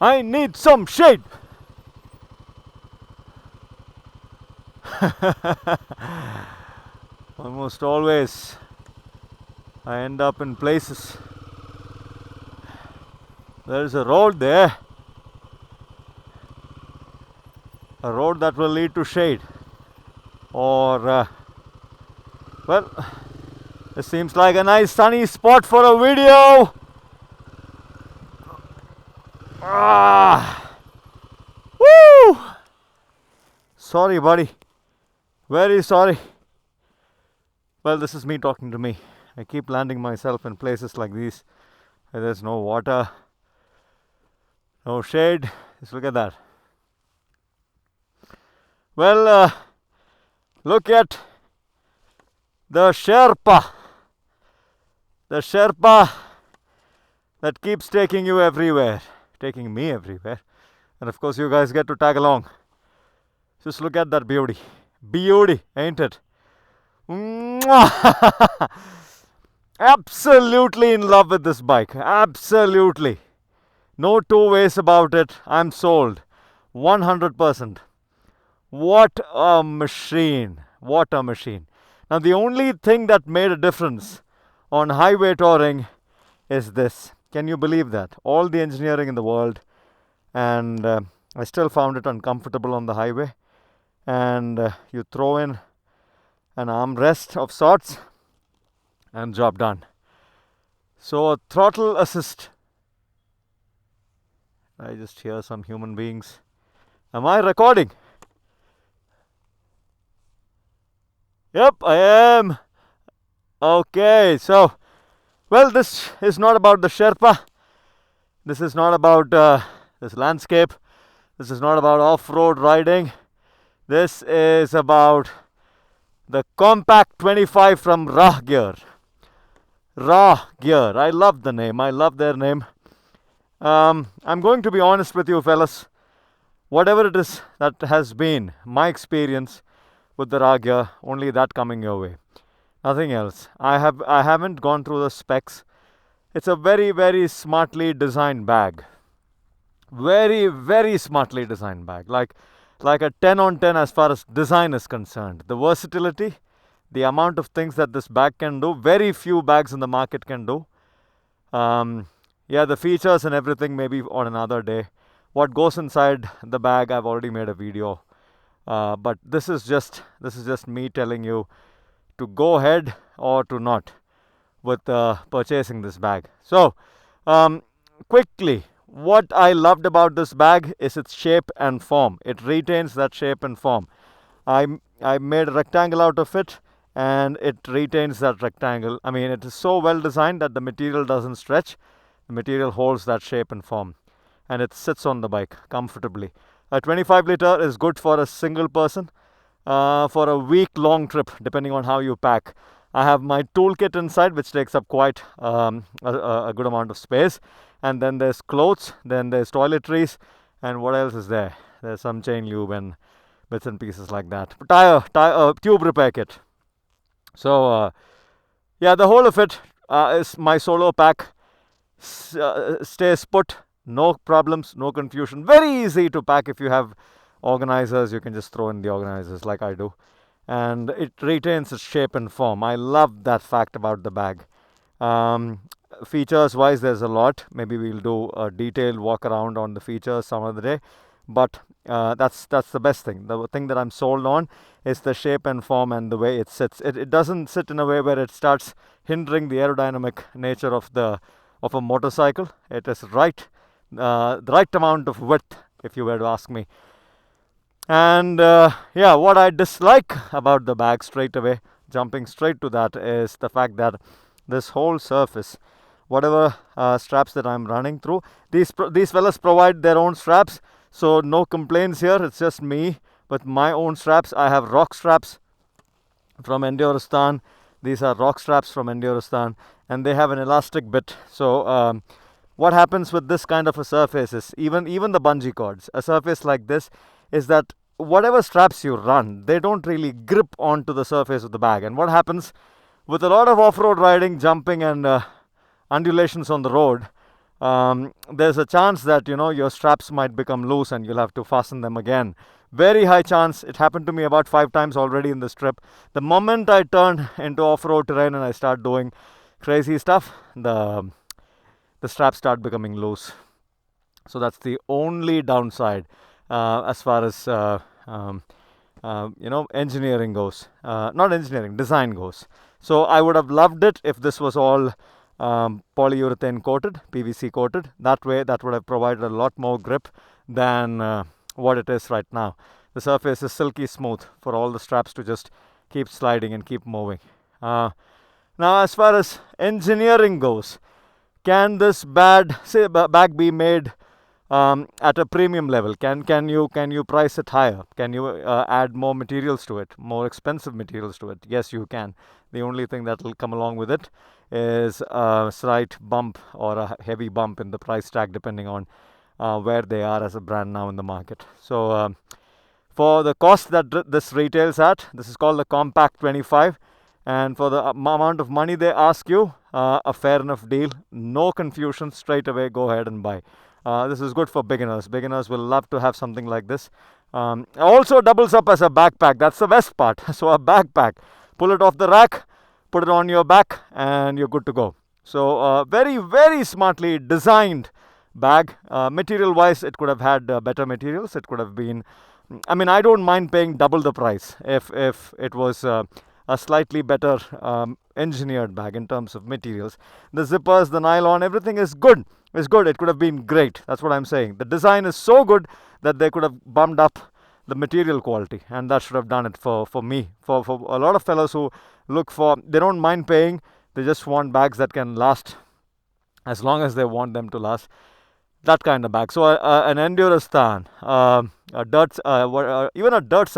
I need some shade. Almost always I end up in places. There is a road there. A road that will lead to shade. Or, well, it seems like a nice sunny spot for a video. Woo! Sorry, buddy. Very sorry. Well, this is me talking to me. I keep landing myself in places like these where there's no water, no shade. Just look at that. Well, look at the Sherpa. The Sherpa that keeps taking you everywhere. Taking me everywhere. And of course, you guys get to tag along. Just look at that beauty. Beauty, ain't it? Absolutely in love with this bike. Absolutely. No two ways about it. I'm sold. 100%. What a machine. What a machine. Now, the only thing that made a difference on highway touring is this. Can you believe that? All the engineering in the world, and I still found it uncomfortable on the highway. And you throw in an armrest of sorts and job done. So a throttle assist. I just hear some human beings. Am I recording? Yep, I am. Okay, so, well, this is not about the Sherpa. This is not about this landscape. This is not about off-road riding. This is about the COMPACK25 from Ragh Gear. Ragh Gear. I love the name. I love their name. I'm going to be honest with you, fellas. Whatever it is that has been my experience with the Ragh Gear, only that coming your way. Nothing else. I haven't gone through the specs. It's a very, very smartly designed bag. Very, very smartly designed bag. Like a 10 on 10 as far as design is concerned. The versatility, the amount of things that this bag can do, very few bags in the market can do. Yeah, the features and everything maybe on another day. What goes inside the bag, I've already made a video. But this is just me telling you to go ahead or to not with purchasing this bag. So, quickly, what I loved about this bag is its shape and form. It retains that shape and form. I made a rectangle out of it, and it retains that rectangle. I mean, it is so well designed that the material doesn't stretch. The material holds that shape and form, and it sits on the bike comfortably. A 25 liter is good for a single person, for a week-long trip, depending on how you pack. I have my toolkit inside, which takes up quite a good amount of space. And then there's clothes, then there's toiletries, and what else is there? There's some chain lube and bits and pieces like that. Tube repair kit. So, yeah, the whole of it is my solo pack. Stays put, no problems, no confusion. Very easy to pack. If you have organizers, you can just throw in the organizers like I do. And it retains its shape and form. I love that fact about the bag. Features wise, there's a lot. Maybe we'll do a detailed walk around on the features some other day. But that's the best thing. The thing that I'm sold on is the shape and form and the way it sits. It doesn't sit in a way where it starts hindering the aerodynamic nature of a motorcycle. It is the right amount of width, if you were to ask me. And yeah, what I dislike about the bag straight away, jumping straight to that, is the fact that this whole surface, whatever straps that I'm running through, these fellas provide their own straps, so no complaints here. It's just me with my own straps. I have rock straps from Enduristan. These are rock straps from Enduristan, and they have an elastic bit. So what happens with this kind of a surface is, even the bungee cords, a surface like this, is that whatever straps you run, they don't really grip onto the surface of the bag. And what happens with a lot of off-road riding, jumping and undulations on the road, there's a chance that your straps might become loose and you'll have to fasten them again. Very high chance. It happened to me about 5 times already in this trip. The moment I turn into off-road terrain and I start doing crazy stuff, the straps start becoming loose. So that's the only downside as far as engineering goes. Not engineering, design goes. So I would have loved it if this was all polyurethane coated, PVC coated. That way, that would have provided a lot more grip than what it is right now. The surface is silky smooth for all the straps to just keep sliding and keep moving. Now, as far as engineering goes, can this bag be made at a premium level? Can you price it higher? Can you add more materials to it, more expensive materials to it? Yes, you can. The only thing that will come along with it is a slight bump or a heavy bump in the price tag, depending on where they are as a brand now in the market. So for the cost that this retails at, this is called the COMPACK25, and for the amount of money they ask you, a fair enough deal. No confusion, straight away go ahead and buy. This is good for beginners. Beginners will love to have something like this. Also doubles up as a backpack. That's the best part. So a backpack, pull it off the rack, put it on your back, and you're good to go. So very, very smartly designed bag. Material wise, it could have had better materials. It could have been, I don't mind paying double the price if it was a slightly better engineered bag in terms of materials. The zippers, the nylon, everything is good. It's good. It could have been great. That's what I'm saying. The design is so good that they could have bumped up the material quality, and that should have done it for me. For a lot of fellows who look for, they don't mind paying. They just want bags that can last as long as they want them to last. That kind of bag. So an Enduristan, even a dirt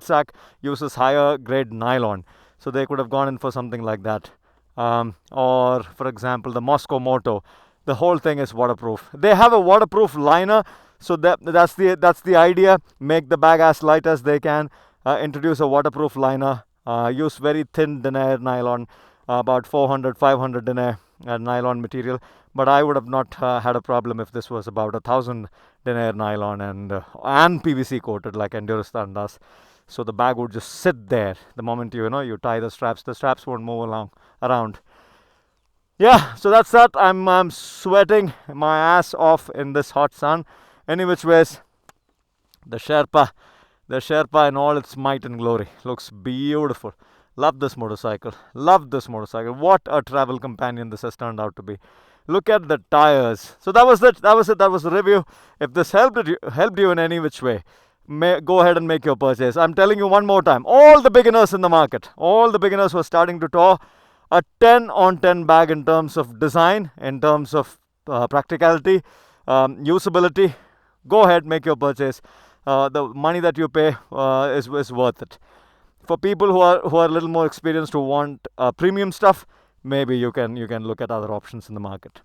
sack uses higher grade nylon. So they could have gone in for something like that. Or for example, the Moscow Moto, the whole thing is waterproof. They have a waterproof liner, so that's the idea. Make the bag as light as they can. Introduce a waterproof liner. Use very thin denier nylon, about 400-500 denier nylon material. But I would have not had a problem if this was about 1,000 denier nylon and PVC coated like Enduristan does. So the bag would just sit there. The moment you tie the straps won't move around. Yeah, so that's that. I'm sweating my ass off in this hot sun. Any which ways, the Sherpa in all its might and glory looks beautiful. Love this motorcycle. What a travel companion this has turned out to be. Look at the tires. So that was it. That was the review. If this helped you in any which way, go ahead and make your purchase. I'm telling you one more time. All the beginners in the market, all the beginners who are starting to tour, a 10 on 10 bag in terms of design, in terms of practicality, usability. Go ahead, make your purchase. The money that you pay is worth it. For people who are a little more experienced, who want premium stuff, maybe you can look at other options in the market.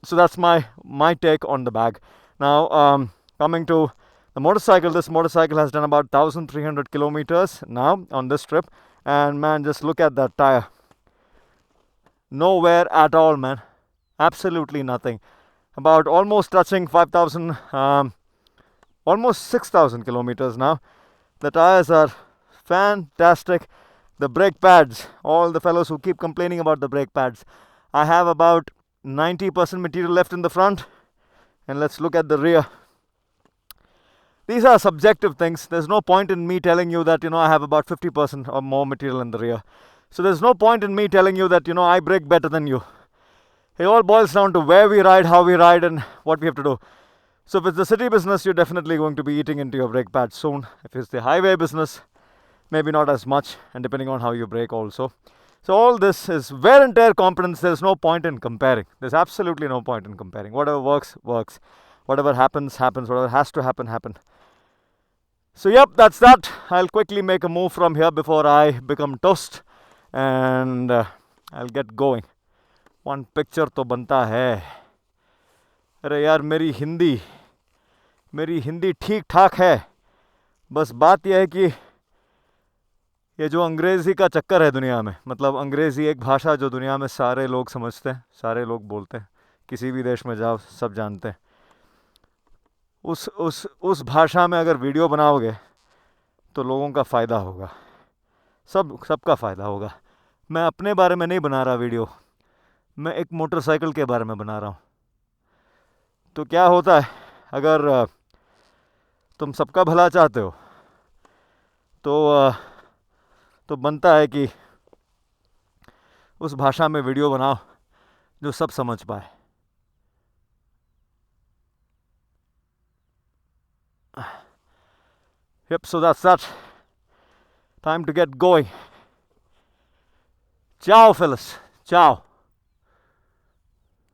So that's my take on the bag. Now coming to the motorcycle, this motorcycle has done about 1,300 kilometers now on this trip, and man, just look at that tire. Nowhere at all, man. Absolutely nothing. About almost touching 5,000, almost 6,000 kilometers now. The tires are fantastic. The brake pads, all the fellows who keep complaining about the brake pads, I have about 90% material left in the front, and let's look at the rear. These are subjective things. There's no point in me telling you that I have about 50% or more material in the rear. So there's no point in me telling you that I brake better than you. It all boils down to where we ride, how we ride, and what we have to do. So if it's the city business, you're definitely going to be eating into your brake pads soon. If it's the highway business, maybe not as much, and depending on how you brake also. So all this is wear and tear competence. There's no point in comparing. There's absolutely no point in comparing. Whatever works, works. Whatever happens, happens. Whatever has to happen, happen. So yep, that's that. I'll quickly make a move from here before I become toast, and I'll get going. One picture तो बनता है. अरे यार मेरी हिंदी ठीक ठाक है. बस बात यह है कि ये जो अंग्रेज़ी का चक्कर है दुनिया में, मतलब अंग्रेज़ी एक भाषा जो दुनिया में सारे लोग समझते हैं, सारे लोग बोलते हैं, किसी भी देश में जाओ सब जानते हैं। उस भाषा में अगर वीडियो बनाओगे तो लोगों का फ़ायदा होगा, सबका फ़ायदा होगा। मैं अपने बारे में नहीं बना रहा वीडियो, मैं एक मोटरसाइकिल के बारे में बना रहा हूँ। तो क्या होता है, अगर तुम सबका भला चाहते हो तो बनता है कि उस भाषा में वीडियो बनाओ जो सब समझ पाए। Yep, so that's that. Time to get going. Ciao, fellas. Ciao.